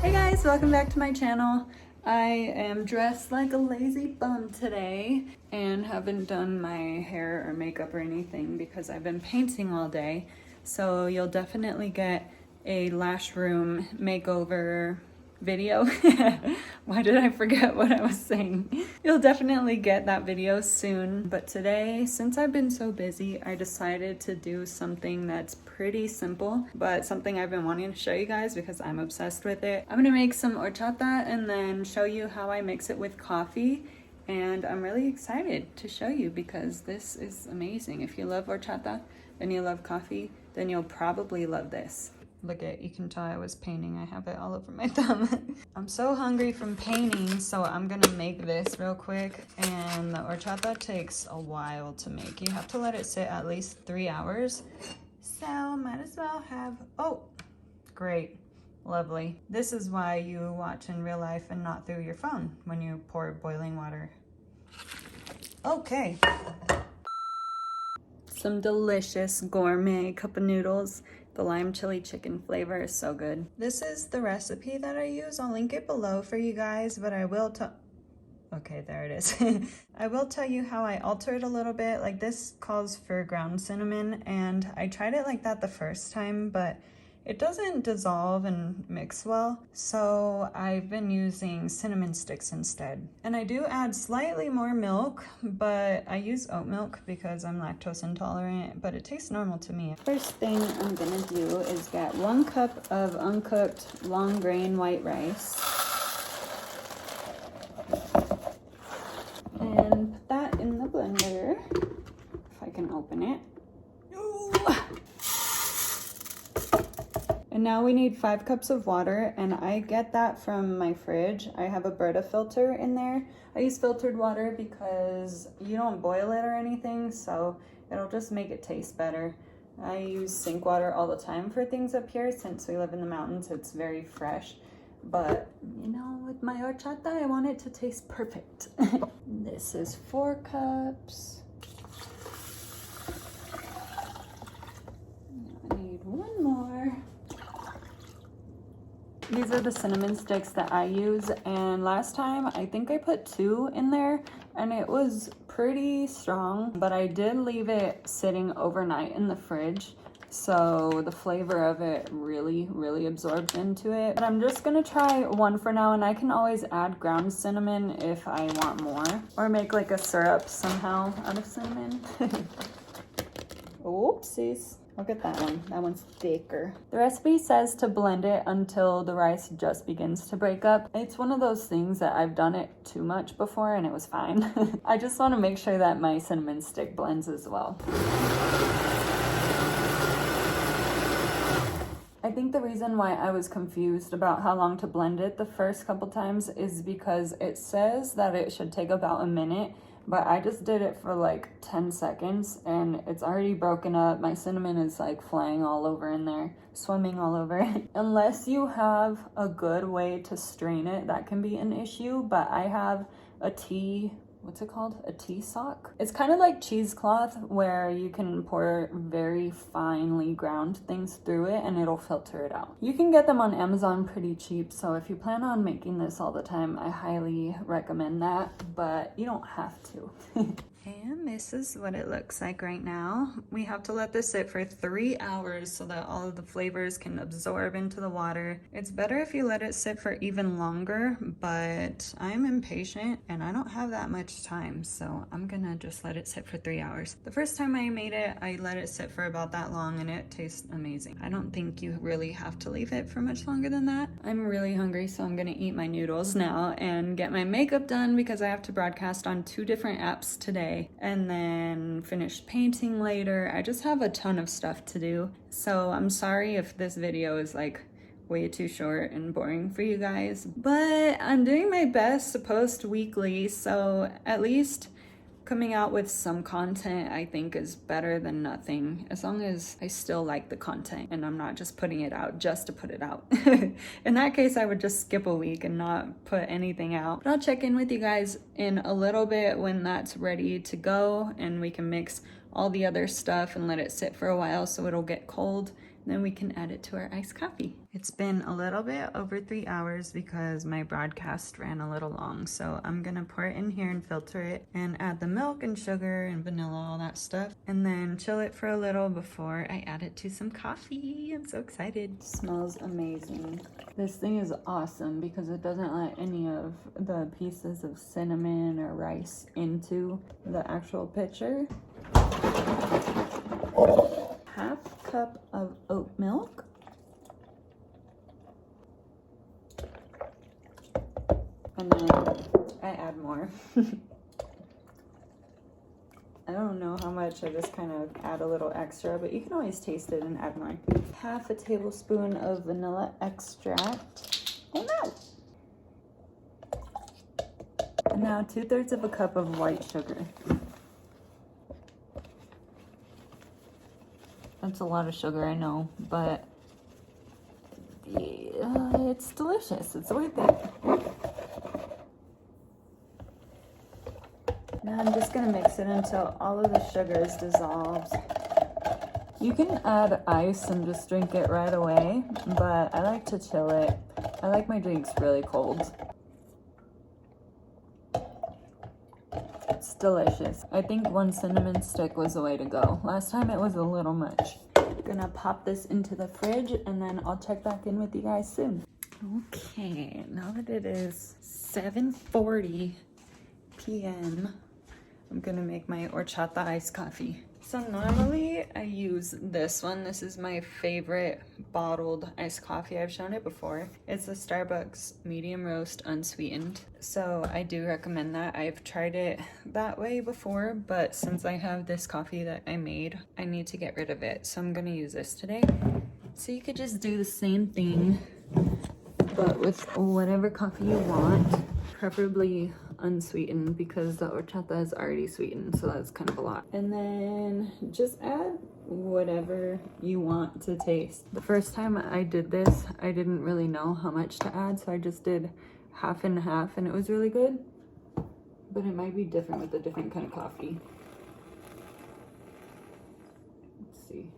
Hey guys, welcome back to my channel. I am dressed like a lazy bum today and haven't done my hair or makeup or anything because I've been painting all day. So you'll definitely get a lash room makeover video. Why did I forget what I was saying? You'll definitely get that video soon, but today, since I've been so busy, I decided to do something that's pretty simple, but something I've been wanting to show you guys because I'm obsessed with it. I'm gonna make some horchata and then show you how I mix it with coffee, and I'm really excited to show you because this is amazing. If you love horchata and you love coffee, then you'll probably love this. Look at, you can tell I was painting. I have it all over my thumb. I'm so hungry from painting, so I'm gonna make this real quick. And the horchata takes a while to make. You have to let it sit at least 3 hours. So might as well have, oh, great, lovely. This is why you watch in real life and not through your phone when you pour boiling water. Okay. Some delicious gourmet cup of noodles. The lime chili chicken flavor is so good. This is the recipe that I use. I'll link it below for you guys, but I will okay, there it is. I will tell you how I alter it a little bit. Like, this calls for ground cinnamon, and I tried it like that the first time, but it doesn't dissolve and mix well, so I've been using cinnamon sticks instead. And I do add slightly more milk, but I use oat milk because I'm lactose intolerant, but it tastes normal to me. First thing I'm gonna do is get 1 cup of uncooked long grain white rice. And put that in the blender, if I can open it. And now we need 5 cups of water, and I get that from my fridge. I have a Brita filter in there. I use filtered water because you don't boil it or anything, so it'll just make it taste better. I use sink water all the time for things up here since we live in the mountains. It's very fresh, but you know, with my horchata, I want it to taste perfect. This is 4 cups. I need 1 more. These are the cinnamon sticks that I use, and last time I think I put 2 in there and it was pretty strong, but I did leave it sitting overnight in the fridge, so the flavor of it really absorbed into it. But I'm just gonna try 1 for now, and I can always add ground cinnamon if I want more, or make like a syrup somehow out of cinnamon. Oopsies. Look at that one. That one's thicker. The recipe says to blend it until the rice just begins to break up. It's one of those things that I've done it too much before and it was fine. I just want to make sure that my cinnamon stick blends as well. I think the reason why I was confused about how long to blend it the first couple times is because it says that it should take about a minute, but I just did it for like 10 seconds and it's already broken up. My cinnamon is like flying all over in there, swimming all over. Unless you have a good way to strain it, that can be an issue, but I have a tea, what's it called? A tea sock? It's kind of like cheesecloth where you can pour very finely ground things through it and it'll filter it out. You can get them on Amazon pretty cheap, so if you plan on making this all the time, I highly recommend that, but you don't have to. And this is what it looks like right now. We have to let this sit for 3 hours so that all of the flavors can absorb into the water. It's better if you let it sit for even longer, but I'm impatient and I don't have that much time, so I'm gonna just let it sit for 3 hours. The first time I made it, I let it sit for about that long and it tastes amazing. I don't think you really have to leave it for much longer than that. I'm really hungry, so I'm gonna eat my noodles now and get my makeup done because I have to broadcast on 2 different apps today and then finish painting later. I just have a ton of stuff to do, so I'm sorry if this video is like way too short and boring for you guys, but I'm doing my best to post weekly, so at least coming out with some content I think is better than nothing, as long as I still like the content and I'm not just putting it out just to put it out. In that case, I would just skip a week and not put anything out. But I'll check in with you guys in a little bit when that's ready to go and we can mix all the other stuff and let it sit for a while so it'll get cold, Then we can add it to our iced coffee. It's been a little bit over 3 hours because my broadcast ran a little long. So I'm gonna pour it in here and filter it and add the milk and sugar and vanilla, all that stuff. And then chill it for a little before I add it to some coffee. I'm so excited. It smells amazing. This thing is awesome because it doesn't let any of the pieces of cinnamon or rice into the actual pitcher. Half cup of oat milk. And then I add more. I don't know how much, I just kind of add a little extra, but you can always taste it and add more. Half a tablespoon of vanilla extract. Oh no! And now 2/3 of a cup of white sugar. That's a lot of sugar, I know, but it's delicious. It's worth it. Now I'm just gonna mix it until all of the sugar is dissolved. You can add ice and just drink it right away, but I like to chill it. I like my drinks really cold. It's delicious. I think 1 cinnamon stick was the way to go. Last time it was a little much. Gonna pop this into the fridge and then I'll check back in with you guys soon. Okay, now that it is 7:40 p.m. I'm gonna make my horchata iced coffee. So normally I use this one. This is my favorite bottled iced coffee. I've shown it before. It's the Starbucks medium roast unsweetened. So I do recommend that. I've tried it that way before, but since I have this coffee that I made, I need to get rid of it. So I'm gonna use this today. So you could just do the same thing, but with whatever coffee you want, preferably unsweetened because the horchata is already sweetened, so that's kind of a lot. And then just add whatever you want to taste. The first time I did this, I didn't really know how much to add, so I just did half and half and it was really good, but it might be different with a different kind of coffee. Let's see.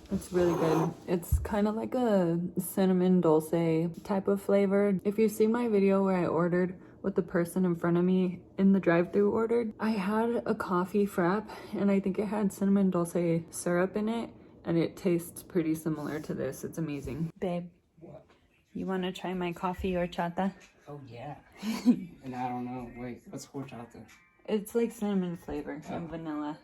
It's really good. It's kind of like a cinnamon dulce type of flavor. If you see my video where I ordered what the person in front of me in the drive-thru ordered, I had a coffee frap and I think it had cinnamon dulce syrup in it and it tastes pretty similar to this. It's amazing. Babe, what? You want to try my coffee horchata? Oh yeah. And I don't know, wait, what's horchata? It's like cinnamon flavor and vanilla.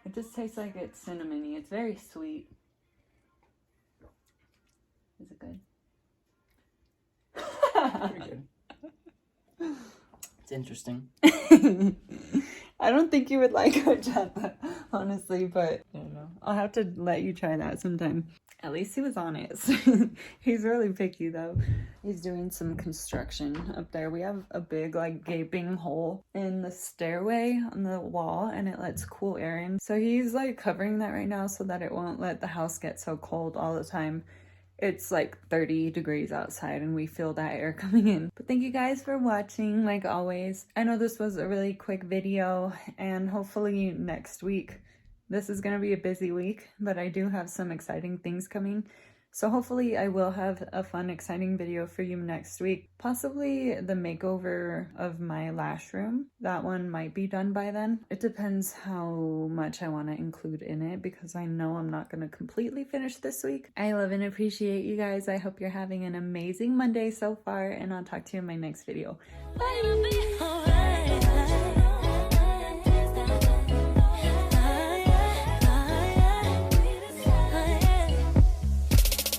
It just tastes like it's cinnamony. It's very sweet. Is it good? Pretty good. It's interesting. I don't think you would like horchata, honestly, but I don't know. I'll have to let you try that sometime. At least he was honest. He's really picky though. He's doing some construction up there. We have a big like gaping hole in the stairway on the wall and it lets cool air in. So he's like covering that right now so that it won't let the house get so cold all the time. It's like 30 degrees outside and we feel that air coming in. But thank you guys for watching like always. I know this was a really quick video and hopefully next week, this is gonna be a busy week, but I do have some exciting things coming. So hopefully I will have a fun, exciting video for you next week. Possibly the makeover of my lash room. That one might be done by then. It depends how much I want to include in it because I know I'm not going to completely finish this week. I love and appreciate you guys. I hope you're having an amazing Monday so far and I'll talk to you in my next video. Bye!